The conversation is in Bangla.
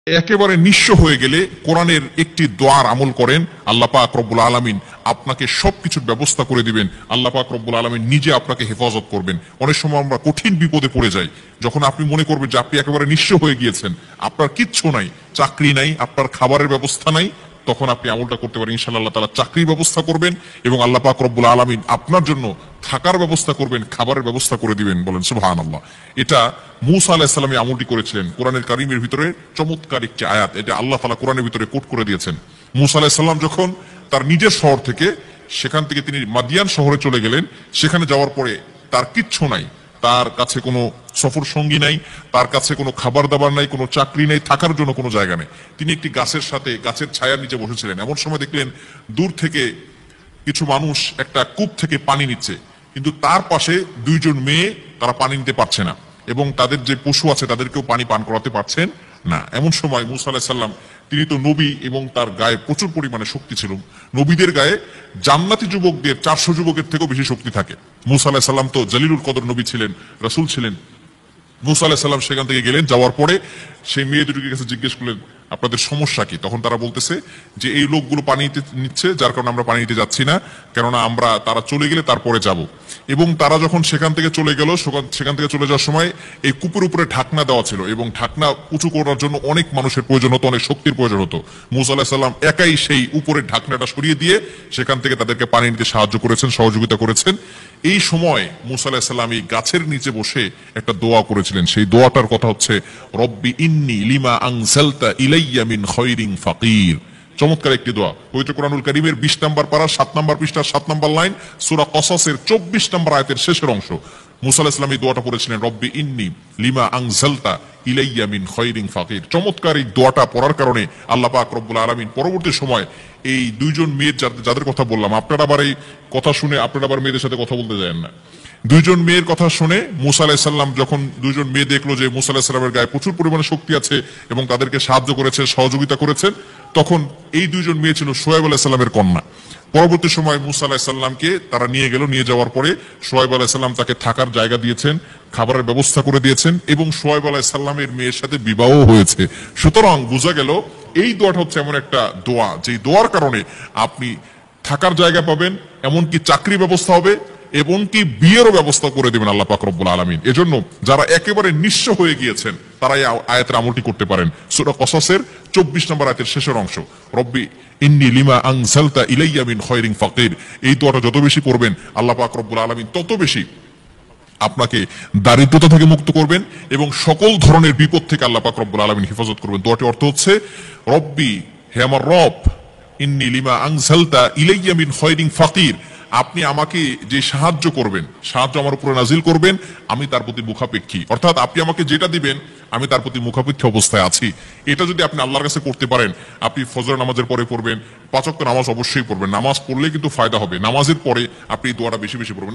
একেবারে নিঃস্ব হয়ে গেলে কোরআনের একটি দোয়ার আমল করেন, আল্লাহ পাক রব্বুল আলামিন আপনাকে সবকিছুর ব্যবস্থা করে দিবেন। আল্লাহ পাক রব্বুল আলামিন নিজে আপনাকে হেফাজত করবেন। অনেক সময় আমরা কঠিন বিপদে পড়ে যাই, যখন আপনি মনে করবেন যে আপনি একেবারে নিঃস্ব হয়ে গিয়েছেন, আপনার কিচ্ছু নাই, চাকরি নাই, আপনার খাবারের ব্যবস্থা নাই, তখন আপনি আমলটা করতে পারেন। ইনশাআল্লাহ আল্লাহ তাআলা চাকরির ব্যবস্থা করবেন এবং আল্লাহ পাক রব্বুল আলামিন আপনার জন্য থাকার ব্যবস্থা করবেন, খাবারের ব্যবস্থা করে দিবেন। বলেন সুবহানাল্লাহ। এটা মূসা আলাইহিস সালাম এই আমলটি করেছিলেন। কোরআনের কারীমের ভিতরে চমৎকার একটি আয়াত, এটা আল্লাহ তাআলা কোরআনের ভিতরে কোট করে দিয়েছেন। মূসা আলাইহিস সালাম যখন তার নিজের শহর থেকে, সেখান থেকে তিনি মাদিয়ান শহরে চলে গেলেন, সেখানে যাওয়ার পরে তার কিচ্ছু নাই, তার কাছে কোনো সফর সঙ্গী নাই, তার কাছে কোনো খাবার দাবার নাই, কোনো চাকরি নেই, থাকার জন্য কোনো জায়গা নেই। তিনি একটি গাছের সাথে, গাছের ছায়ার নিচে বসেছিলেন। এমন সময় দেখলেন দূর থেকে কিছু মানুষ একটা কূপ থেকে পানি নিচ্ছে, কিন্তু তার পাশে দুইজন মেয়ে, তারা পানি নিতে পারছে না এবং তাদের যে পশু আছে তাদেরকেও পানি পান করাতে পারছেন না। এমন সময় মূসা আলাইহিস সালাম, তিনি তো নবী এবং তার গায়ে প্রচুর পরিমাণে শক্তি ছিল। নবীদের গায়ে জান্নাতি যুবকদের 400 যুবকের থেকেও বেশি শক্তি থাকে। মূসা আলাইহিস সালাম তো জলিলুল কদর নবী ছিলেন, রাসূল ছিলেন। মূসা আলাইহিস সালাম সেখান থেকে গেলেন, যাওয়ার পরে সেই মেয়ে দুটিকে কাছে জিজ্ঞেস করলেন, আপনাদের সমস্যা কি? তখন তারা বলতেছে যে এই লোকগুলো পানি নিচ্ছে, যার কারণে আমরা পানি নিতে যাচ্ছি না, কেননা তারা চলে গেলে তারপরে যাব। এবং তারা যখন সেখান থেকে চলে গেল, সেখান থেকে চলে যাওয়ার সময় এই কূপের উপরে ঢাকনা দেওয়া ছিল এবং ঢাকনা উঁচু করার জন্য অনেক মানুষের প্রয়োজন হতো, অনেক শক্তির প্রয়োজন হতো। মূসা আলাইহিস সালাম একাই সেই উপরের ঢাকনাটা সরিয়ে দিয়ে সেখান থেকে তাদেরকে পানি নিতে সাহায্য করেছেন, সহযোগিতা করেছেন। এই সময় মূসা আলাইহিস সালাম এই গাছের নিচে বসে একটা দোয়া করেছিলেন। সেই দোয়াটার কথা হচ্ছে, রব্বি ইন্নী লিমা আনজালতা ইলাইয়া মিন খায়রিন ফাকির। চমৎকার একটি দোয়া। পবিত্র কোরআনুল কারীমের 20 নম্বর পারা 7 নম্বর পৃষ্ঠার 7 নম্বর লাইন, সূরা কসসের 24 নম্বর আয়াতের শেষের অংশ। মূসা আলাইহিস সালাম এই দোয়াটা পড়েছিলেন, রব্বি ইন্নী লিমা আনজালতা ইলাইয়া মিন খায়রিন ফাকির। চমৎকার এই দোয়াটা পড়ার কারণে আল্লাহ পাক রব্বুল আলামিন পরবর্তী সময় এই দুইজন মেয়ের যাদের কথা বললাম, আপনারা আবার এই কথা শুনে আপনারা আবার মেয়েদের সাথে কথা বলতে যান না। দুইজন মেয়ের কথা শুনে মূসা আলাইহিস সালাম, যখন দুইজন মেয়ে দেখলো যে মূসা আলাইহিস সালামের গায়ে প্রচুর পরিমাণে শক্তি আছে এবং তাদেরকে সাহায্য করেছে, সহযোগিতা করেছেন, তখন এই দুইজন মেয়ে ছিল শুআয়ব আলাইহিস সালামের কন্যা। পরবর্তী সময় মূসা আলাইহিস সালামকে তারা নিয়ে গেল। নিয়ে যাওয়ার পরে শুআয়ব আলাইহিস সালাম তাকে থাকার জায়গা দিয়েছেন, খাবারের ব্যবস্থা করে দিয়েছেন এবং শুআয়ব আলাইহিস সালামের মেয়ের সাথে বিবাহ হয়েছে। সুতরাং বোঝা গেল এই দোয়াটা হচ্ছে এমন একটা দোয়া, যে দোয়ার কারণে আপনি থাকার জায়গা পাবেন, এমনকি চাকরি ব্যবস্থা হবে, এমনকি বিয়েরও ব্যবস্থা করে দেবেন আল্লাহ পাক রব্বুল আলামিন। এজন্য যারা একেবারে নিঃস্ব হয়ে গিয়েছেন, তারা এই আয়াতের আমলটি করতে পারেন। সূরা কসসের 24 নম্বর আয়াতের শেষের অংশ, রব্বি ইন্নী লিমা আনজালতা ইলাইয়া মিন খায়রিন ফাকির। এই দোয়াটা যত বেশি পড়বেন, আল্লাহ পাক রব্বুল আলামিন তত বেশি আপনাকে দারিদ্রতা থেকে মুক্ত করবেন এবং সকল ধরনের বিপদ থেকে আল্লাহ পাক রব্বুল আলামিন হেফাজত করবেন। দোয়াটির অর্থ হচ্ছে, রব্বি, হে আমার রব, ইন্নী লিমা আনজালতা ইলাইয়া মিন খায়রিন ফাকির। আপনি আমাকে যে সাহায্য করবেন, সাহায্য আমার উপরে নাজিল করবেন, আমি তার প্রতি মুখাপেক্ষী। অর্থাৎ আপনি আমাকে যেটা দিবেন, আমি তার প্রতি মুখাপেক্ষী অবস্থায় আছি। এটা যদি আপনি আল্লাহর কাছে করতে পারেন, আপনি ফজর নামাজের পরে পড়বেন, 5 ওয়াক্ত নামাজ অবশ্যই পড়বেন। নামাজ পড়লে কিন্তু ফায়দা হবে, নামাজের পরে আপনি এই দোয়াটা বেশি বেশি পড়বেন।